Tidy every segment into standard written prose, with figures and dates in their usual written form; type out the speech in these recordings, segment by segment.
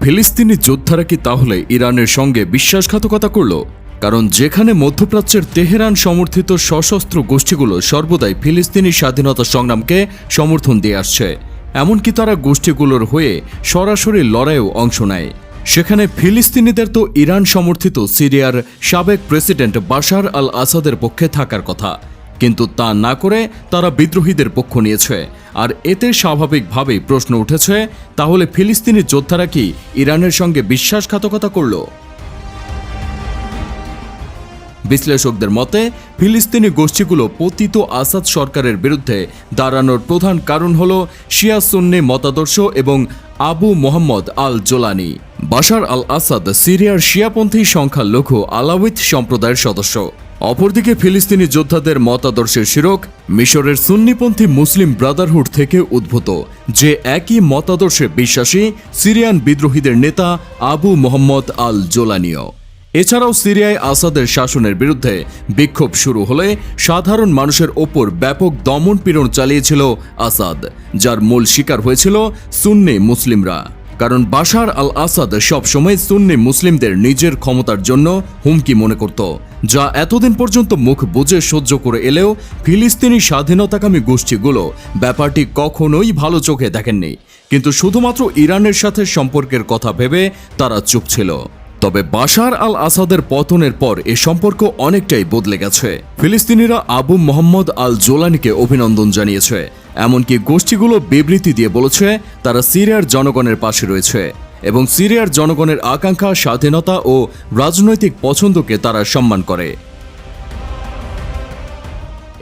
ফিলিস্তিনি যোদ্ধারা কি তাহলে ইরানের সঙ্গে বিশ্বাসঘাতকতা করল? কারণ যেখানে মধ্যপ্রাচ্যের তেহরান সমর্থিত সশস্ত্র গোষ্ঠীগুলো সর্বদাই ফিলিস্তিনি স্বাধীনতা সংগ্রামকে সমর্থন দিয়ে আসছে, এমনকি তারা গোষ্ঠীগুলোর হয়ে সরাসরি লড়াইয়েও অংশ নেয়। সেখানে ফিলিস্তিনিদের তো ইরান সমর্থিত সিরিয়ার সাবেক প্রেসিডেন্ট বাশার আল আসাদের পক্ষে থাকার কথা, কিন্তু তা না করে তারা বিদ্রোহীদের পক্ষ নিয়েছে। আর এতে স্বাভাবিকভাবেই প্রশ্ন উঠেছে, তাহলে ফিলিস্তিনি যোদ্ধারা কি ইরানের সঙ্গে বিশ্বাসঘাতকতা করল? বিশ্লেষকদের মতে ফিলিস্তিনি গোষ্ঠীগুলো পতিত আসাদ সরকারের বিরুদ্ধে দাঁড়ানোর প্রধান কারণ হল শিয়া সুন্নি মতাদর্শ এবং আবু মোহাম্মদ আল জোলানি। বাশার আল আসাদ সিরিয়ার শিয়াপন্থী সংখ্যালঘু আলাউইত সম্প্রদায়ের সদস্য। অপরদিকে ফিলিস্তিনি যোদ্ধাদের মতাদর্শের শিরক মিশরের সুন্নিপন্থী মুসলিম ব্রাদারহুড থেকে উদ্ভূত, যে একই মতাদর্শে বিশ্বাসী সিরিয়ান বিদ্রোহীদের নেতা আবু মোহাম্মদ আল জোলানিও। এছাড়াও সিরিয়ায় আসাদের শাসনের বিরুদ্ধে বিক্ষোভ শুরু হলে সাধারণ মানুষের ওপর ব্যাপক দমনপীড়ন চালিয়েছিল আসাদ, যার মূল শিকার হয়েছিল সুন্নি মুসলিমরা। কারণ বাশার আল আসাদ সবসময় সুন্নি মুসলিমদের নিজের ক্ষমতার জন্য হুমকি মনে করত, যা এতদিন পর্যন্ত মুখ বুজে সহ্য করে এলেও ফিলিস্তিনি স্বাধীনতাকামী গোষ্ঠীগুলো ব্যাপারটি কখনোই ভালো চোখে দেখেননি। কিন্তু শুধুমাত্র ইরানের সাথে সম্পর্কের কথা ভেবে তারা চুপ ছিল। তবে বাশার আল আসাদের পতনের পর এ সম্পর্ক অনেকটাই বদলে গেছে। ফিলিস্তিনিরা আবু মোহাম্মদ আল জোলানিকে অভিনন্দন জানিয়েছে, এমনকি গোষ্ঠীগুলো বিবৃতি দিয়ে বলেছে তারা সিরিয়ার জনগণের পাশে রয়েছে এবং সিরিয়ার জনগণের আকাঙ্ক্ষা, স্বাধীনতা ও রাজনৈতিক পছন্দকে তারা সম্মান করে।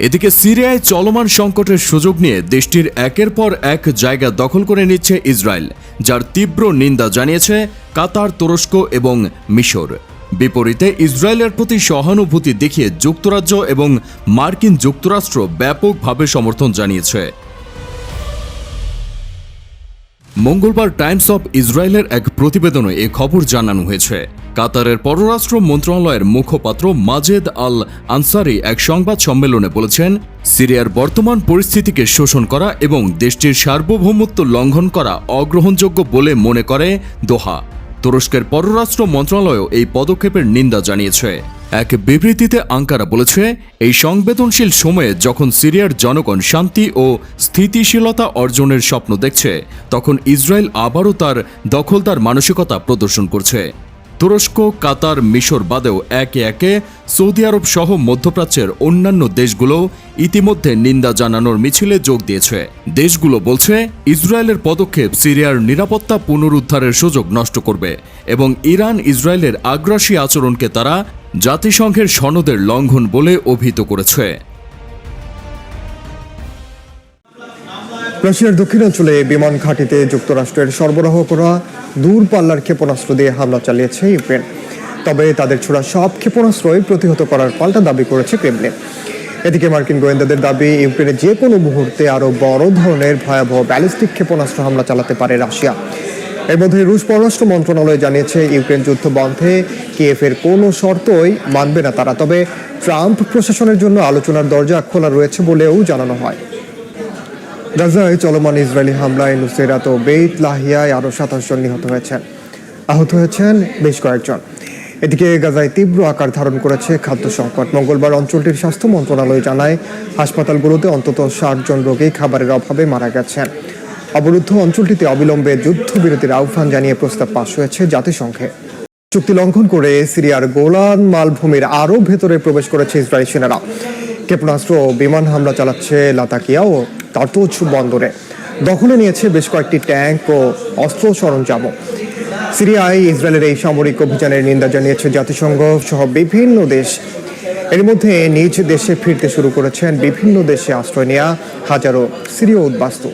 এদিকে সিরিয়ায় চলমান সংকটের সুযোগ নিয়ে দেশটির একের পর এক জায়গা দখল করে নিচ্ছে ইসরায়েল, যার তীব্র নিন্দা জানিয়েছে কাতার, তুরস্ক এবং মিশর। বিপরীতে ইসরায়েলের প্রতি সহানুভূতি দেখিয়ে যুক্তরাজ্য এবং মার্কিন যুক্তরাষ্ট্র ব্যাপকভাবে সমর্থন জানিয়েছে। মঙ্গলবার টাইমস অব ইসরায়েলের এক প্রতিবেদনে এ খবর জানানো হয়েছে। কাতারের পররাষ্ট্র মন্ত্রণালয়ের মুখপাত্র মাজেদ আল আনসারি এক সংবাদ সম্মেলনে বলেছেন, সিরিয়ার বর্তমান পরিস্থিতিকে শোষণ করা এবং দেশটির সার্বভৌমত্ব লঙ্ঘন করা অগ্রহণযোগ্য বলে মনে করে দোহা। তুরস্কের পররাষ্ট্র মন্ত্রণালয়ও এই পদক্ষেপের নিন্দা জানিয়েছে। এক বিবৃতিতে আঙ্কারা বলেছে, এই সংবেদনশীল সময়ে যখন সিরিয়ার জনগণ শান্তি ও স্থিতিশীলতা অর্জনের স্বপ্ন দেখছে, তখন ইসরায়েল আবারও তার দখলদার মানসিকতা প্রদর্শন করছে। তুরস্ক, কাতার, মিশর বাদেও একে একে সৌদি আরব সহ মধ্যপ্রাচ্যের অন্যান্য দেশগুলো ইতিমধ্যে নিন্দা জানানোর মিছিলে যোগ দিয়েছে। দেশগুলো বলছে, ইসরায়েলের পদক্ষেপ সিরিয়ার নিরাপত্তা পুনরুদ্ধারের সুযোগ নষ্ট করবে এবং ইরান ইসরায়েলের আগ্রাসী আচরণকে তারা জাতিসংঘের সনদের লঙ্ঘন বলে অভিহিত করেছে। রাশিয়ার দক্ষিণাঞ্চলে বিমান ঘাঁটিতে যুক্তরাষ্ট্রের সরবরাহ করা দূরপাল্লার ক্ষেপণাস্ত্র দিয়ে হামলা চালিয়েছে ইউক্রেন। তবে তাদের ছোড়া সব ক্ষেপণাস্ত্রই প্রতিহত করার পাল্টা দাবি করেছে ক্রেমলিন। এদিকে মার্কিন গোয়েন্দাদের দাবি, ইউক্রেনে যে কোনো মুহূর্তে আরও বড় ধরনের ভয়াবহ ব্যালিস্টিক ক্ষেপণাস্ত্র হামলা চালাতে পারে রাশিয়া। এর মধ্যে রুশ পররাষ্ট্র মন্ত্রণালয় জানিয়েছে, ইউক্রেন যুদ্ধ বন্ধে কিয়েভের কোনো শর্তই মানবে না তারা। তবে ট্রাম্প প্রশাসনের জন্য আলোচনার দরজা খোলা রয়েছে বলেও জানানো হয়। গাজায় চলমান ইসরায়েলি হামলায় নুসেরাত ও বেইত লাহিয়ায় আরও 27 জন নিহত হয়েছেন, আহত হয়েছেন বেশ কয়েকজন। এদিকে গাজায় তীব্র আকার ধারণ করেছে খাদ্য সংকট। মঙ্গলবার অঞ্চলটির স্বাস্থ্য মন্ত্রণালয় জানায়, হাসপাতালগুলোতে অন্তত 60 জন রোগী খাবারের অভাবে মারা গেছেন। অবরুদ্ধ অঞ্চলটিতে অবিলম্বে যুদ্ধবিরতির আহ্বান জানিয়ে প্রস্তাব পাশ হয়েছে জাতিসংঘে। চুক্তি লঙ্ঘন করে সিরিয়ার গোলান মালভূমির আরও ভেতরে প্রবেশ করেছে ইসরায়েলি সেনারা। ক্ষেপণাস্ত্র ও বিমান হামলা চালাচ্ছে লাতাকিয়া ও তার্তুজ বন্দরে। দখলে নিয়েছে বেশ কয়েকটি ট্যাঙ্ক ও অস্ত্র সরঞ্জামও। সিরিয়ায় ইসরায়েলের এই সামরিক অভিযানের নিন্দা জানিয়েছে জাতিসংঘ সহ বিভিন্ন দেশ। এর মধ্যে নিজ দেশে ফিরতে শুরু করেছেন বিভিন্ন দেশে আশ্রয় নেওয়া হাজারো সিরীয় উদ্বাস্তু।